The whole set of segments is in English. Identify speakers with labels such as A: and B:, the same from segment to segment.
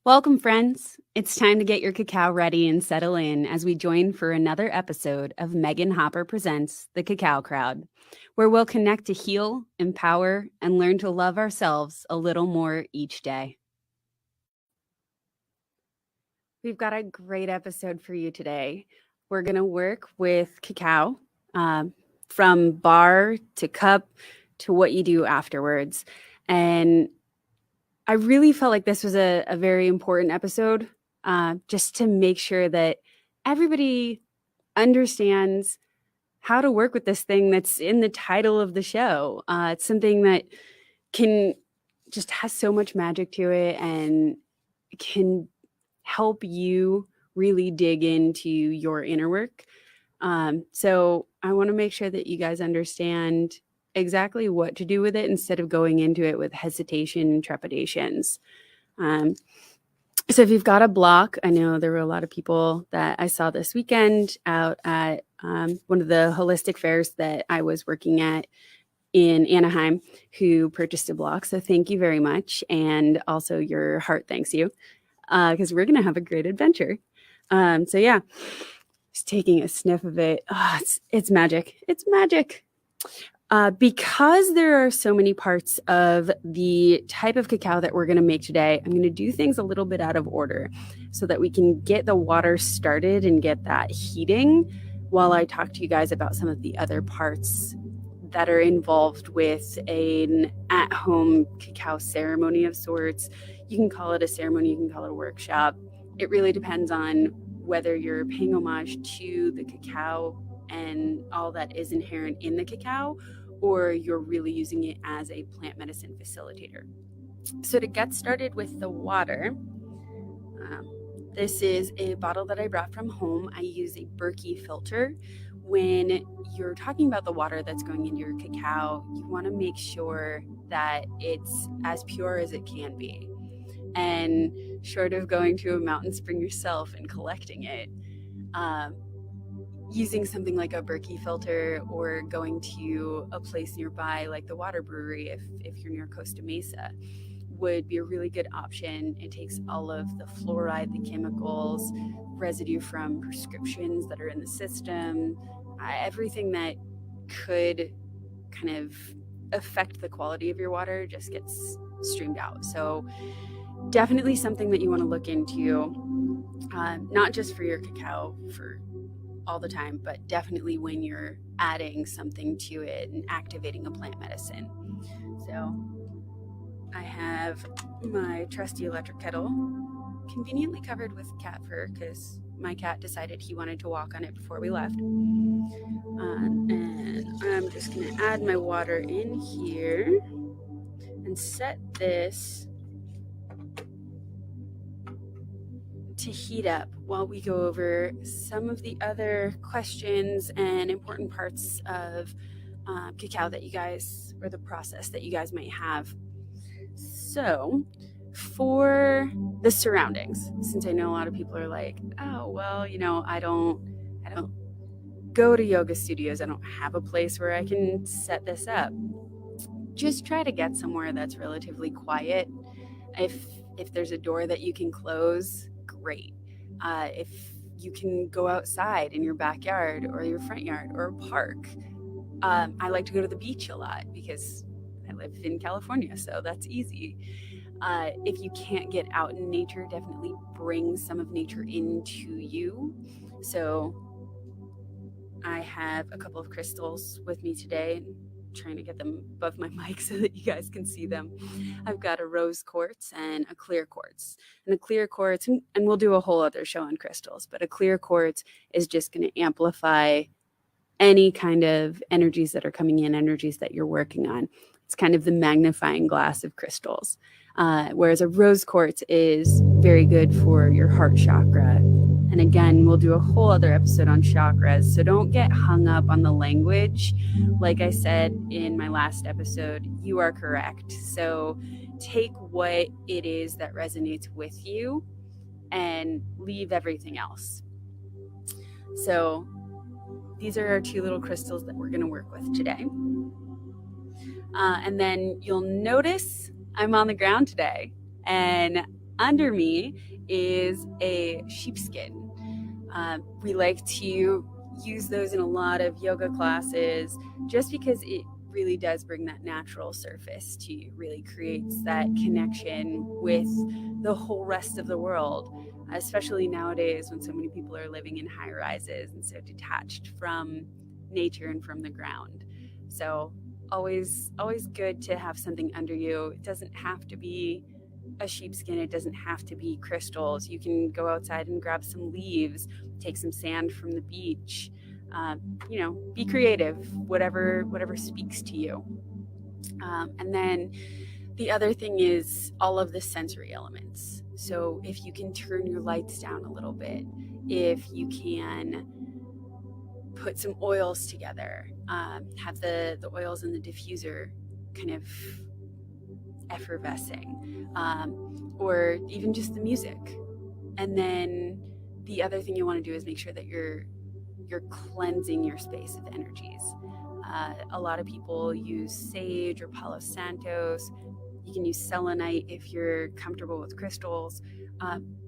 A: Welcome, friends. It's time to get your cacao ready and settle in as we join for another episode of Megan Hopper Presents The Cacao Crowd, where we'll connect to heal, empower, and learn to love ourselves a little more each day. We've got a great episode for you today. We're going to work with cacao from bar to cup to what you do afterwards. And I really felt like this was a very important episode, just to make sure that everybody understands how to work with this thing that's in the title of the show. It's something that just has so much magic to it and can help you really dig into your inner work. So I want to make sure that you guys understand exactly what to do with it instead of going into it with hesitation and trepidations. So if you've got a block, I know there were a lot of people that I saw this weekend out at one of the holistic fairs that I was working at in Anaheim who purchased a block. So thank you very much. And also your heart thanks you, because we're going to have a great adventure. So yeah, just taking a sniff of it. Oh, it's magic. It's magic. Because there are so many parts of the type of cacao that we're going to make today, I'm going to do things a little bit out of order so that we can get the water started and get that heating while I talk to you guys about some of the other parts that are involved with an at-home cacao ceremony of sorts. You can call it a ceremony, you can call it a workshop. It really depends on whether you're paying homage to the cacao and all that is inherent in the cacao, or you're really using it as a plant medicine facilitator. So to get started with the water, this is a bottle that I brought from home. I use a Berkey filter. When you're talking about the water that's going into your cacao, you want to make sure that it's as pure as it can be. And short of going to a mountain spring yourself and collecting it, using something like a Berkey filter or going to a place nearby like the water brewery if you're near Costa Mesa would be a really good option. It takes all of the fluoride, the chemicals, residue from prescriptions that are in the system, everything that could kind of affect the quality of your water just gets streamed out. So definitely something that you want to look into, not just for your cacao for all the time, but definitely when you're adding something to it and activating a plant medicine. So I have my trusty electric kettle conveniently covered with cat fur because my cat decided he wanted to walk on it before we left. And I'm just going to add my water in here and set this to heat up while we go over some of the other questions and important parts of cacao that you guys, or the process that you guys might have. So for the surroundings, since I know a lot of people are like, oh, well, I don't go to yoga studios. I don't have a place where I can set this up. Just try to get somewhere that's relatively quiet. If there's a door that you can close, great. If you can go outside in your backyard or your front yard or a park. I like to go to the beach a lot because I live in California, so that's easy. If you can't get out in nature, definitely bring some of nature into you. So I have a couple of crystals with me today. Trying to get them above my mic so that you guys can see them. I've got a rose quartz and a clear quartz. And a clear quartz, and we'll do a whole other show on crystals, but a clear quartz is just going to amplify any kind of energies that are coming in, energies that you're working on. It's kind of the magnifying glass of crystals. Whereas a rose quartz is very good for your heart chakra. And again, we'll do a whole other episode on chakras. So don't get hung up on the language. Like I said in my last episode, you are correct. So take what it is that resonates with you and leave everything else. So these are our two little crystals that we're going to work with today. And then you'll notice I'm on the ground today. And under me is a sheepskin. We like to use those in a lot of yoga classes just because it really does bring that natural surface to you, really creates that connection with the whole rest of the world, especially nowadays when so many people are living in high rises and so detached from nature and from the ground. So always good to have something under you. It doesn't have to be a sheepskin, it doesn't have to be crystals. You can go outside and grab some leaves, take some sand from the beach. Be creative, whatever speaks to you. And then the other thing is all of the sensory elements. So if you can turn your lights down a little bit, if you can put some oils together, have the oils in the diffuser kind of effervescing, or even just the music. And then the other thing you want to do is make sure that you're cleansing your space of energies. A lot of people use sage or Palo Santos. You can use selenite if you're comfortable with crystals.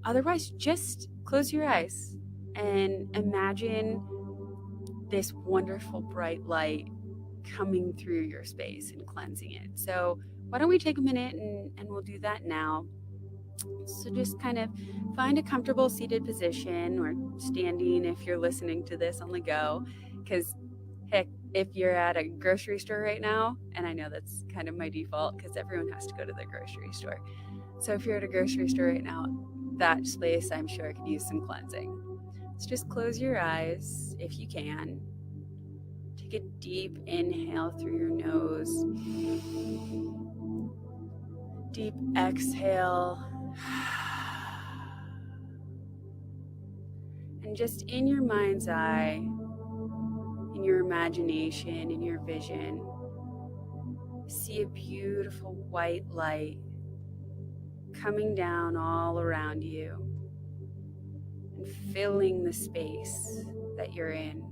A: Otherwise, just close your eyes and imagine this wonderful bright light coming through your space and cleansing it. So why don't we take a minute and we'll do that now. So just kind of find a comfortable seated position or standing if you're listening to this on the go, because heck, if you're at a grocery store right now, and I know that's kind of my default because everyone has to go to the grocery store. So if you're at a grocery store right now, that space I'm sure could use some cleansing. So just close your eyes if you can. Take a deep inhale through your nose. Deep exhale. And just in your mind's eye, in your imagination, in your vision, see a beautiful white light coming down all around you and filling the space that you're in,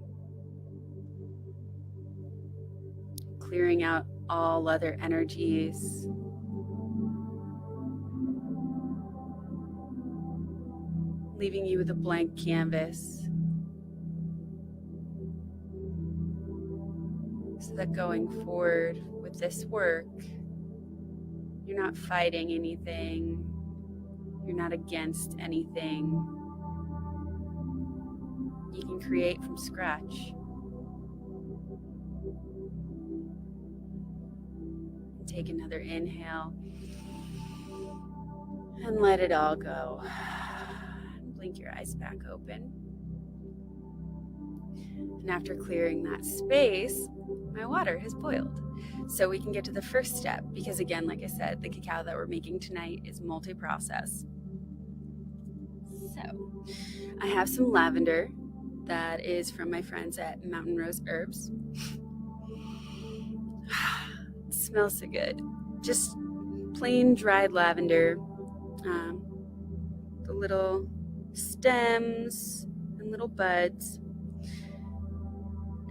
A: clearing out all other energies. Leaving you with a blank canvas, so that going forward with this work, you're not fighting anything, you're not against anything. You can create from scratch. Take another inhale and let it all go. Blink your eyes back open. And after clearing that space, my water has boiled. So we can get to the first step, because again, like I said, the cacao that we're making tonight is multi-process. So I have some lavender that is from my friends at Mountain Rose Herbs. It smells so good. Just plain dried lavender. The little stems and little buds.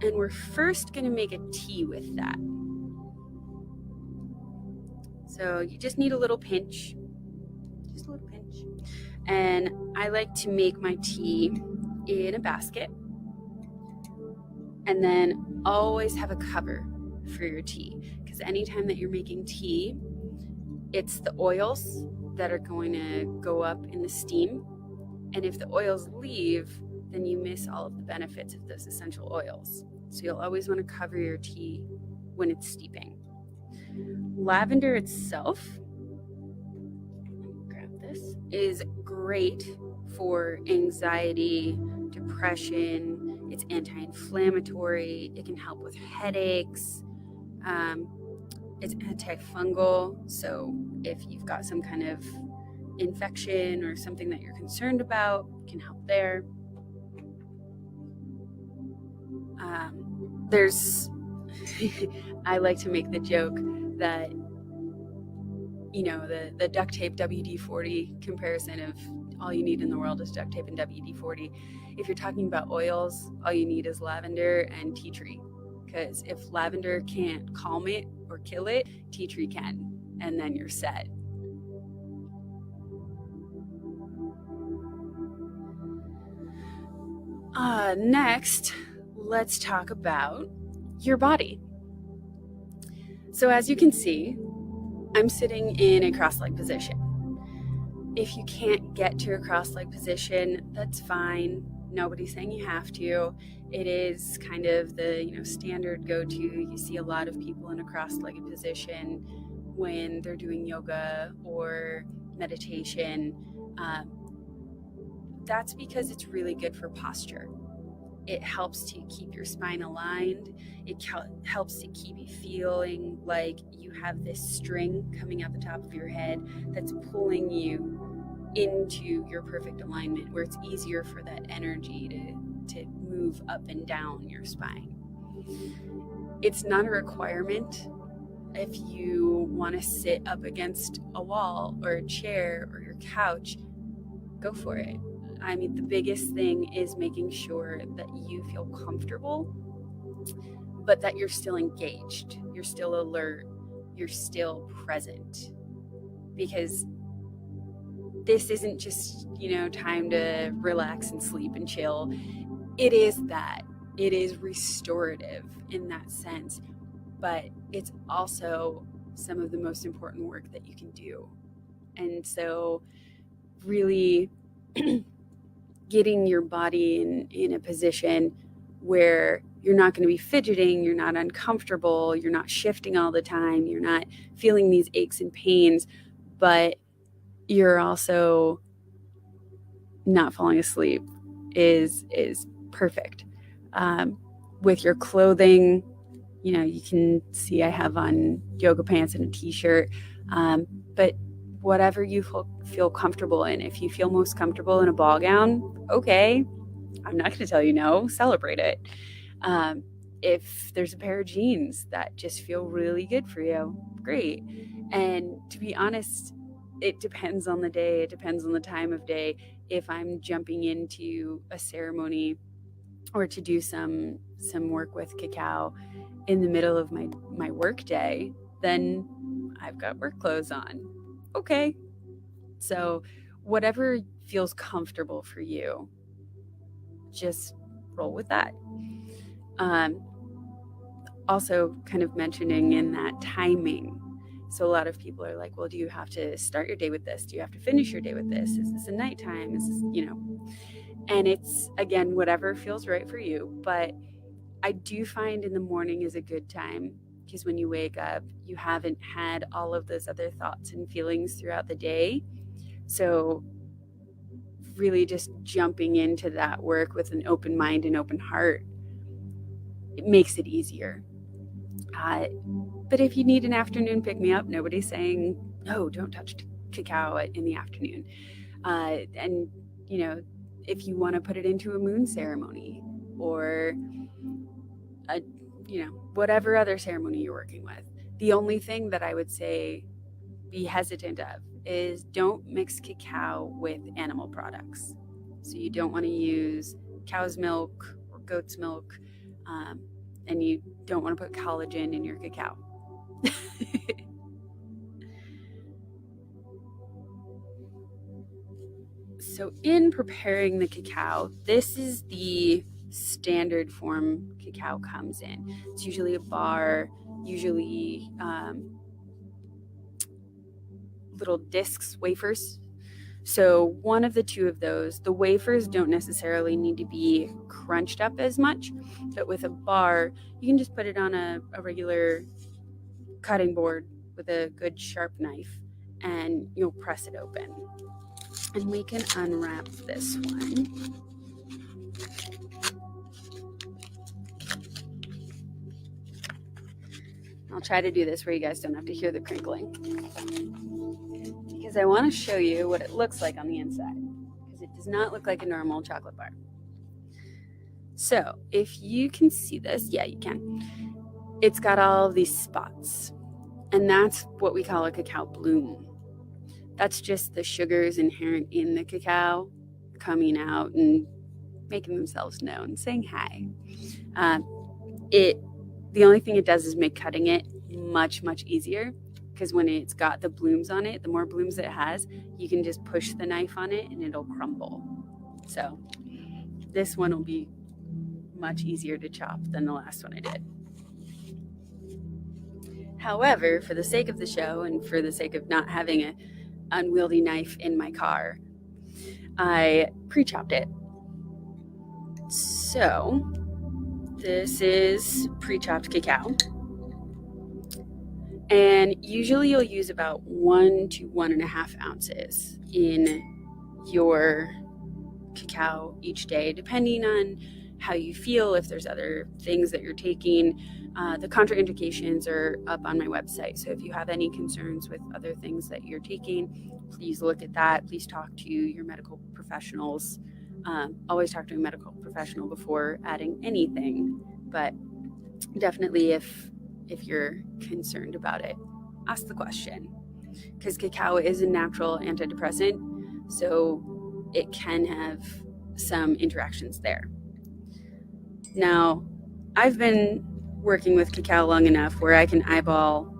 A: And we're first going to make a tea with that. So you just need a little pinch. Just a little pinch. And I like to make my tea in a basket. And then always have a cover for your tea. Because anytime that you're making tea, it's the oils that are going to go up in the steam. And if the oils leave, then you miss all of the benefits of those essential oils. So you'll always want to cover your tea when it's steeping. Lavender itself, grab this, is great for anxiety, depression. It's anti-inflammatory. It can help with headaches. It's antifungal. So if you've got some kind of infection or something that you're concerned about, it can help there. I like to make the joke that, the duct tape WD-40 comparison of all you need in the world is duct tape and WD-40. If you're talking about oils, all you need is lavender and tea tree. Because if lavender can't calm it or kill it, tea tree can, and then you're set. Next, let's talk about your body. So as you can see, I'm sitting in a cross-leg position. If you can't get to a cross-leg position, that's fine. Nobody's saying you have to. It is kind of the standard go-to. You see a lot of people in a cross-legged position when they're doing yoga or meditation. That's because it's really good for posture. It helps to keep your spine aligned. It helps to keep you feeling like you have this string coming out the top of your head that's pulling you into your perfect alignment, where it's easier for that energy to move up and down your spine. It's not a requirement. If you want to sit up against a wall or a chair or your couch, go for it. I mean, the biggest thing is making sure that you feel comfortable, but that you're still engaged, you're still alert, you're still present. Because this isn't just, time to relax and sleep and chill. It is that. It is restorative in that sense, but it's also some of the most important work that you can do. And so really getting your body in a position where you're not going to be fidgeting, you're not uncomfortable, you're not shifting all the time, you're not feeling these aches and pains, but you're also not falling asleep is perfect. With your clothing, you can see I have on yoga pants and a t-shirt, but whatever you feel comfortable in. If you feel most comfortable in a ball gown, okay, I'm not going to tell you no, celebrate it. If there's a pair of jeans that just feel really good for you, great. And to be honest, it depends on the day. It depends on the time of day. If I'm jumping into a ceremony or to do some work with cacao in the middle of my work day, then I've got work clothes on. Okay. So whatever feels comfortable for you, just roll with that. Also kind of mentioning in that timing. So a lot of people are like, well, do you have to start your day with this? Do you have to finish your day with this? Is this a nighttime? Is this, and it's, again, whatever feels right for you. But I do find in the morning is a good time, because when you wake up, you haven't had all of those other thoughts and feelings throughout the day. So really just jumping into that work with an open mind and open heart, it makes it easier. But if you need an afternoon pick-me-up, nobody's saying, no, don't touch cacao in the afternoon. And, if you want to put it into a moon ceremony or, whatever other ceremony you're working with, the only thing that I would say be hesitant of is don't mix cacao with animal products. So you don't want to use cow's milk or goat's milk, and you don't want to put collagen in your cacao. So in preparing the cacao, this is the standard form cacao comes in. It's usually a bar, usually little discs, wafers. So one of the two of those, the wafers don't necessarily need to be crunched up as much, but with a bar, you can just put it on a regular cutting board with a good sharp knife, and you'll press it open. And we can unwrap this one. I'll try to do this where you guys don't have to hear the crinkling, because I want to show you what it looks like on the inside, because it does not look like a normal chocolate bar. So if you can see this, yeah, you can. It's got all of these spots, and that's what we call a cacao bloom. That's just the sugars inherent in the cacao coming out and making themselves known, saying hi. The only thing it does is make cutting it much, much easier, because when it's got the blooms on it, the more blooms it has, you can just push the knife on it and it'll crumble. So this one will be much easier to chop than the last one I did. However, for the sake of the show and for the sake of not having an unwieldy knife in my car, I pre-chopped it. So this is pre-chopped cacao. And usually you'll use about 1 to 1.5 ounces in your cacao each day, depending on how you feel, if there's other things that you're taking. The contraindications are up on my website. So if you have any concerns with other things that you're taking, please look at that. Please talk to your medical professionals. Always talk to a medical professional before adding anything. But definitely if you're concerned about it, ask the question, because cacao is a natural antidepressant, so it can have some interactions there. Now, I've been working with cacao long enough where I can eyeball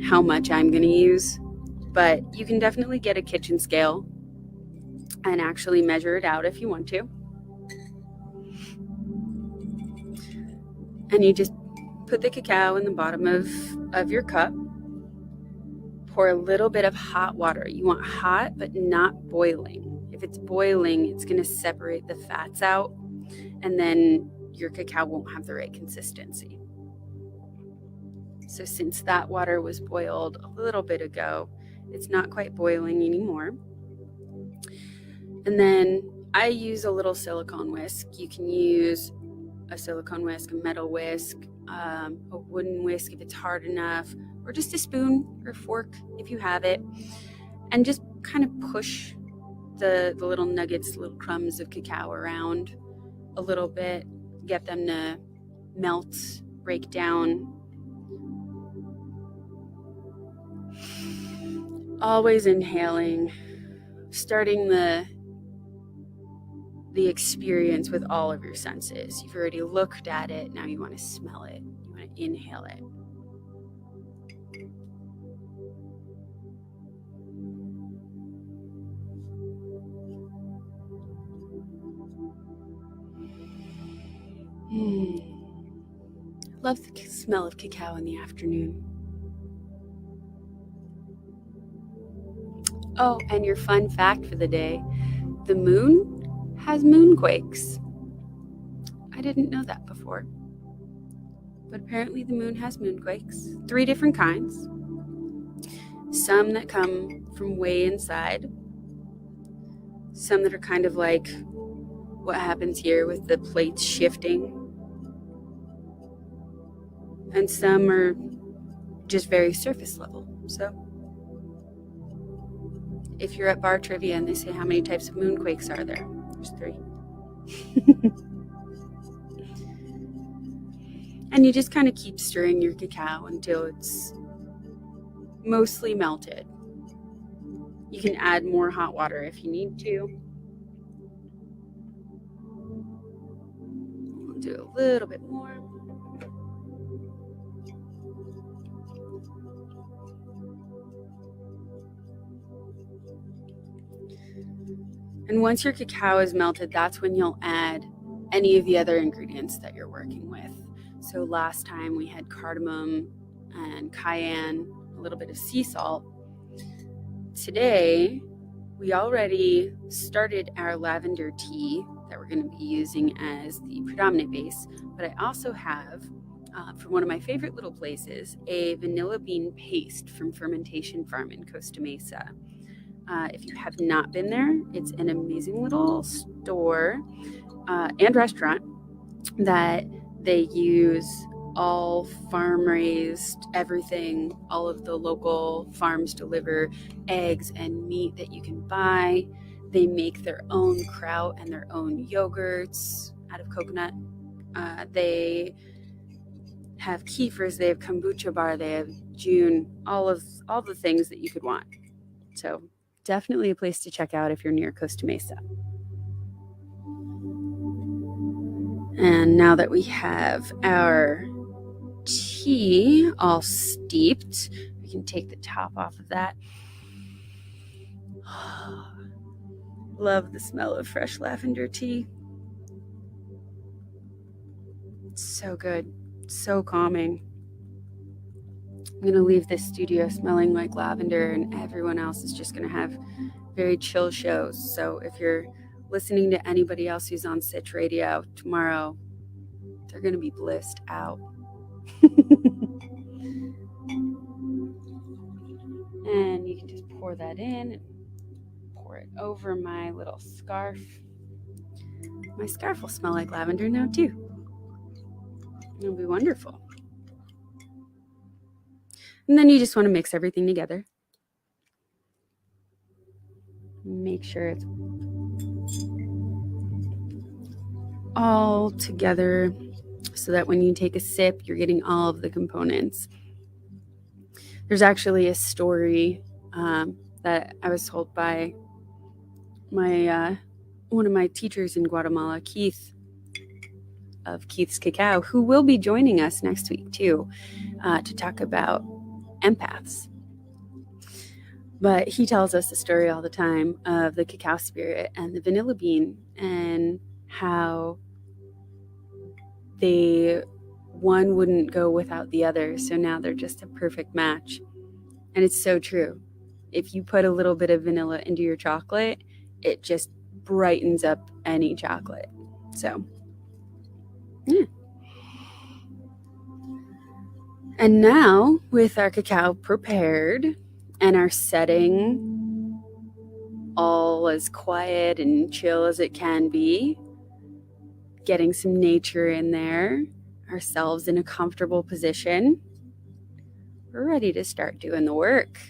A: how much I'm going to use, but you can definitely get a kitchen scale and actually measure it out if you want to. And you just put the cacao in the bottom of your cup. Pour a little bit of hot water. You want hot, but not boiling. If it's boiling, it's going to separate the fats out, and then your cacao won't have the right consistency. So since that water was boiled a little bit ago, it's not quite boiling anymore. And then I use a little silicone whisk. You can use a silicone whisk, a metal whisk, a wooden whisk if it's hard enough, or just a spoon or fork if you have it, and just kind of push the little nuggets, little crumbs of cacao around a little bit, get them to melt, break down. Always inhaling, starting the experience with all of your senses. You've already looked at it, now you want to smell it, you want to inhale it. Love the smell of cacao in the afternoon. Oh, and your fun fact for the day, the moon has moonquakes. I didn't know that before, but apparently the moon has moonquakes. 3 different kinds. Some that come from way inside. Some that are kind of like what happens here with the plates shifting. And some are just very surface level. So if you're at bar trivia and they say how many types of moonquakes are there, there's 3. And you just kind of keep stirring your cacao until it's mostly melted. You can add more hot water if you need to. We'll do a little bit more. And once your cacao is melted, that's when you'll add any of the other ingredients that you're working with. So last time we had cardamom and cayenne, a little bit of sea salt. Today, we already started our lavender tea that we're going to be using as the predominant base, but I also have, from one of my favorite little places, a vanilla bean paste from Fermentation Farm in Costa Mesa. If you have not been there, it's an amazing little store and restaurant that they use all farm-raised everything. All of the local farms deliver eggs and meat that you can buy. They make their own kraut and their own yogurts out of coconut. They have kefirs, they have kombucha bar, they have June, all the things that you could want. So definitely a place to check out if you're near Costa Mesa. And now that we have our tea all steeped, we can take the top off of that. Love the smell of fresh lavender tea. So good, so calming. I'm going to leave this studio smelling like lavender, and everyone else is just going to have very chill shows. So if you're listening to anybody else who's on Sitch Radio tomorrow, they're going to be blissed out. And you can just pour that in and pour it over my little scarf. My scarf will smell like lavender now too. It'll be wonderful. And then you just want to mix everything together. Make sure it's all together so that when you take a sip, you're getting all of the components. There's actually a story that I was told by my one of my teachers in Guatemala, Keith, of Keith's Cacao, who will be joining us next week too, to talk about empaths. But he tells us the story all the time of the cacao spirit and the vanilla bean, and how one wouldn't go without the other. So now they're just a perfect match. And it's so true. If you put a little bit of vanilla into your chocolate, it just brightens up any chocolate. So, yeah. And now, with our cacao prepared and our setting all as quiet and chill as it can be, getting some nature in there, ourselves in a comfortable position, we're ready to start doing the work.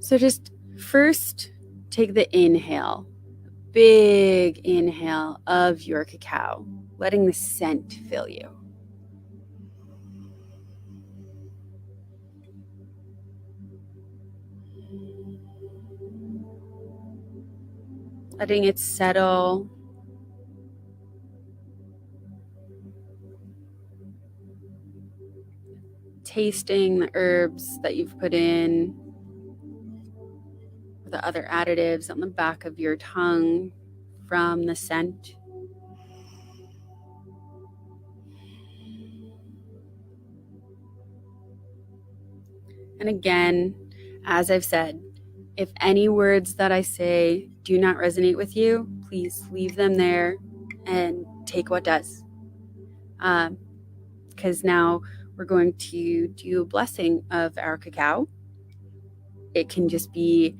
A: So just first, take the inhale, big inhale of your cacao, letting the scent fill you. Letting it settle. Tasting the herbs that you've put in, the other additives on the back of your tongue from the scent. And again, as I've said, if any words that I say do not resonate with you, please leave them there and take what does. Because now we're going to do a blessing of our cacao. It can just be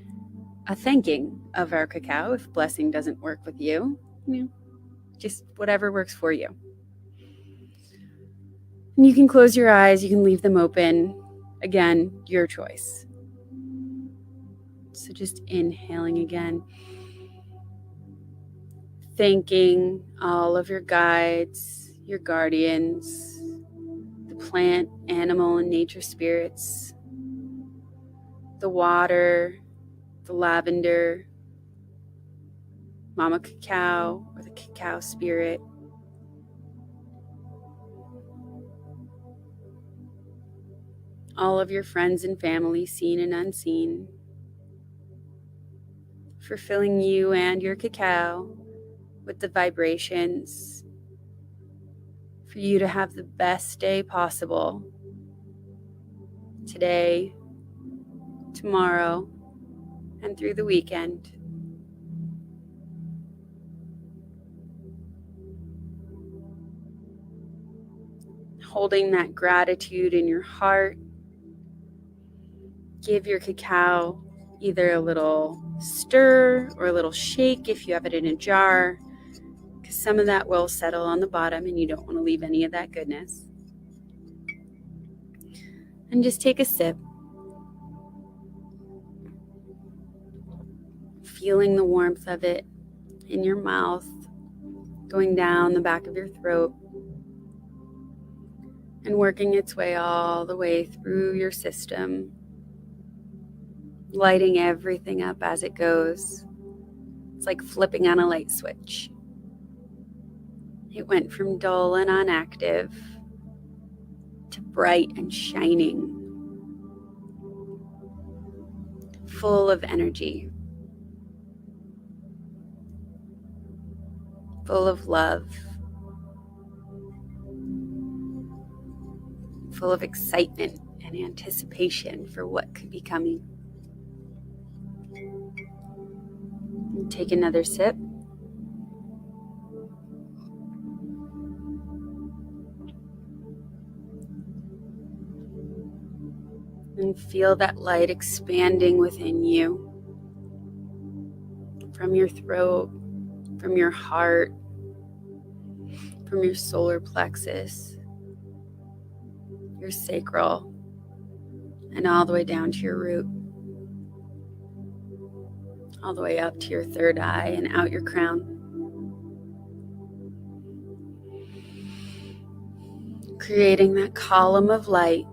A: a thanking of our cacao if blessing doesn't work with you. Just whatever works for you. And you can close your eyes, you can leave them open. Again, your choice. So just inhaling again. Thanking all of your guides, your guardians, the plant, animal, and nature spirits, the water, the lavender, Mama Cacao, or the cacao spirit. All of your friends and family, seen and unseen, for filling you and your cacao with the vibrations for you to have the best day possible today, tomorrow, and through the weekend. Holding that gratitude in your heart, give your cacao either a little stir or a little shake if you have it in a jar, because some of that will settle on the bottom and you don't want to leave any of that goodness. And just take a sip, feeling the warmth of it in your mouth, going down the back of your throat, and working its way all the way through your system, lighting everything up as it goes. It's like flipping on a light switch. It went from dull and inactive to bright and shining, full of energy, full of love, full of excitement and anticipation for what could be coming. And take another sip. And feel that light expanding within you, from your throat, from your heart, from your solar plexus, your sacral, and all the way down to your root, all the way up to your third eye and out your crown. Creating that column of light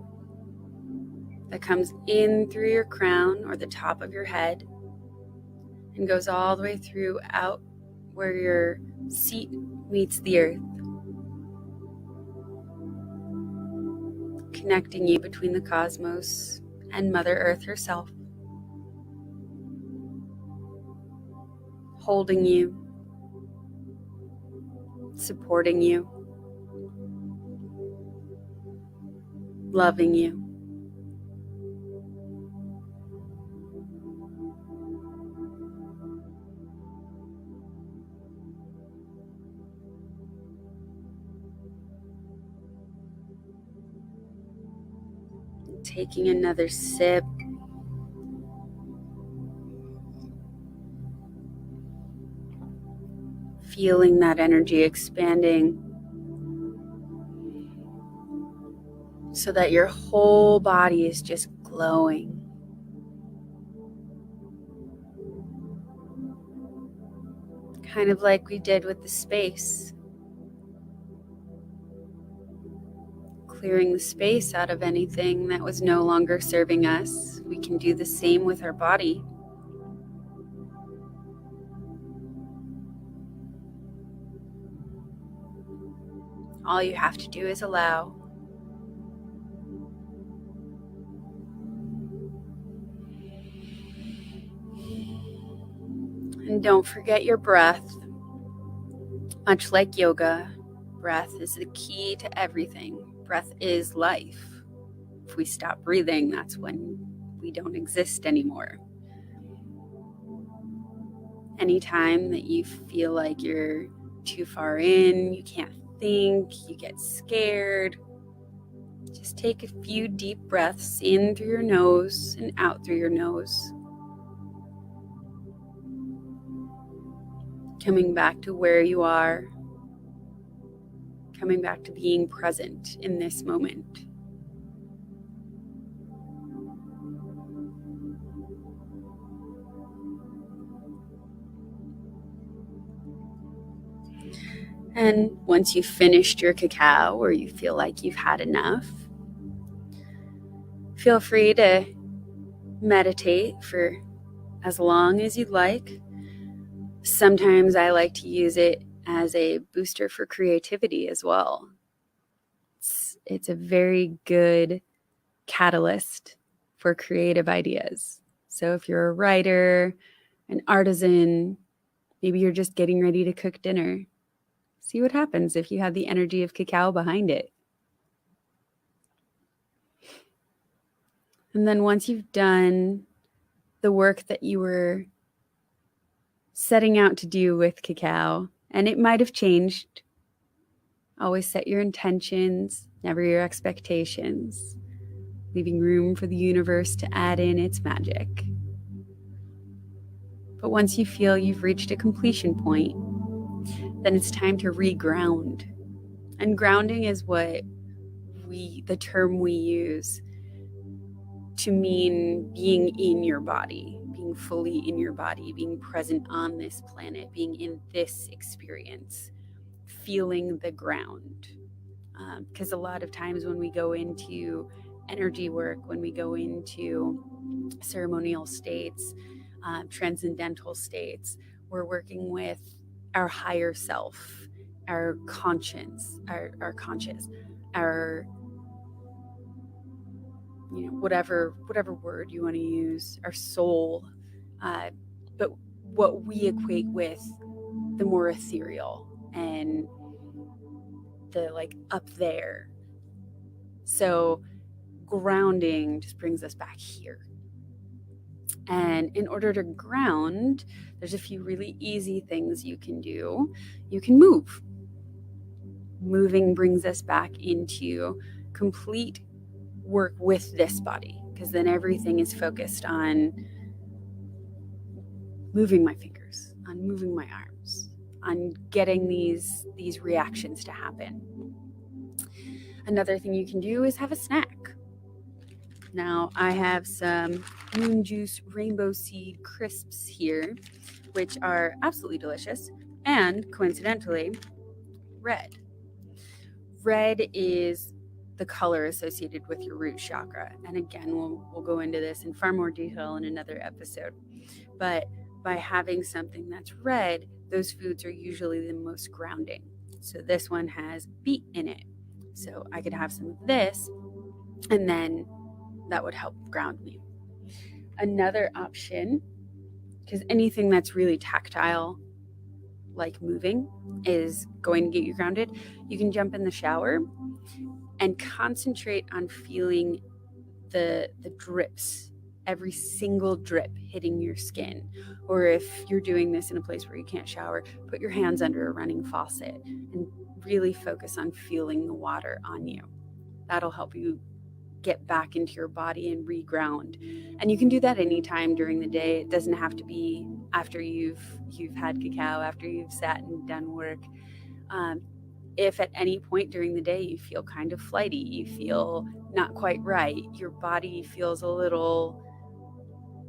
A: that comes in through your crown or the top of your head and goes all the way through out where your seat meets the earth, connecting you between the cosmos and Mother Earth herself, holding you, supporting you, loving you. Taking another sip. Feeling that energy expanding so that your whole body is just glowing. Kind of like we did with the space. Clearing the space out of anything that was no longer serving us. We can do the same with our body. All you have to do is allow. And don't forget your breath. Much like yoga, breath is the key to everything. Breath is life. If we stop breathing, that's when we don't exist anymore. Anytime that you feel like you're too far in, you can't think, you get scared, just take a few deep breaths in through your nose and out through your nose. Coming back to where you are, coming back to being present in this moment. And once you've finished your cacao or you feel like you've had enough, feel free to meditate for as long as you'd like. Sometimes I like to use it as a booster for creativity as well. It's a very good catalyst for creative ideas. So if you're a writer, an artisan, maybe you're just getting ready to cook dinner, see what happens if you have the energy of cacao behind it. And then once you've done the work that you were setting out to do with cacao, and it might have changed, always set your intentions, never your expectations, leaving room for the universe to add in its magic. But once you feel you've reached a completion point, then it's time to reground. And grounding is the term we use to mean being in your body, being fully in your body, being present on this planet, being in this experience, feeling the ground. Because a lot of times when we go into energy work, when we go into ceremonial states, transcendental states, we're working with our higher self, our conscience, our conscious, our whatever word you want to use, our soul, but what we equate with the more ethereal and the like up there. So grounding just brings us back here. And in order to ground, there's a few really easy things you can do. You can move. Moving brings us back into complete work with this body, because then everything is focused on moving my fingers, on moving my arms, on getting these reactions to happen. Another thing you can do is have a snack. Now I have some Moon Juice Rainbow Seed Crisps here, which are absolutely delicious, and coincidentally, red. Red is the color associated with your root chakra. And again, we'll go into this in far more detail in another episode. But by having something that's red, those foods are usually the most grounding. So this one has beet in it. So I could have some of this, and then that would help ground me. Another option, because anything that's really tactile, like moving, is going to get you grounded, you can jump in the shower and concentrate on feeling the drips, every single drip hitting your skin. Or if you're doing this in a place where you can't shower, put your hands under a running faucet and really focus on feeling the water on you. That'll help you get back into your body and reground. And you can do that anytime during the day. It doesn't have to be after you've had cacao, after you've sat and done work. If at any point during the day you feel kind of flighty, you feel not quite right, your body feels a little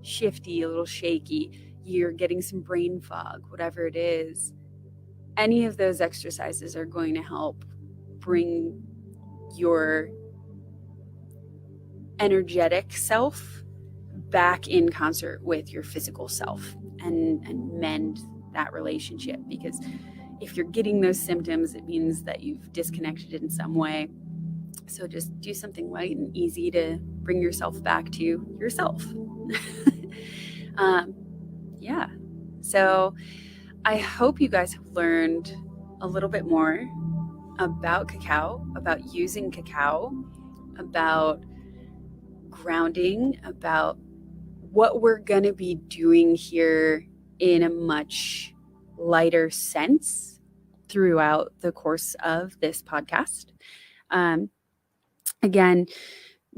A: shifty, a little shaky, you're getting some brain fog, whatever it is, any of those exercises are going to help bring your energetic self back in concert with your physical self and mend that relationship. Because if you're getting those symptoms, it means that you've disconnected in some way. So just do something light and easy to bring yourself back to yourself. Yeah. So I hope you guys have learned a little bit more about cacao, about using cacao, about grounding, about what we're going to be doing here in a much lighter sense throughout the course of this podcast. Again,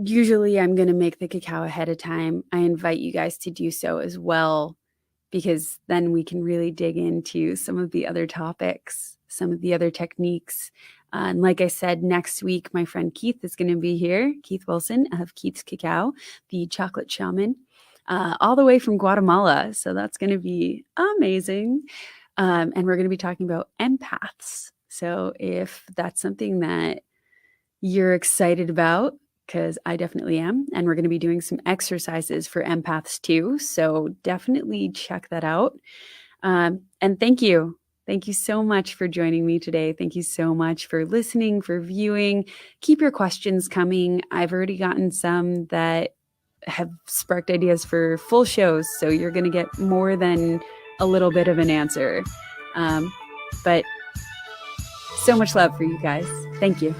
A: usually I'm going to make the cacao ahead of time. I invite you guys to do so as well, because then we can really dig into some of the other topics, some of the other techniques. And like I said, next week, my friend Keith is going to be here, Keith Wilson of Keith's Cacao, the chocolate shaman, all the way from Guatemala. So that's going to be amazing. And we're going to be talking about empaths. So if that's something that you're excited about, because I definitely am, and we're going to be doing some exercises for empaths too. So definitely check that out. And thank you. Thank you so much for joining me today. Thank you so much for listening, for viewing. Keep your questions coming. I've already gotten some that have sparked ideas for full shows, so you're going to get more than a little bit of an answer. But so much love for you guys. Thank you.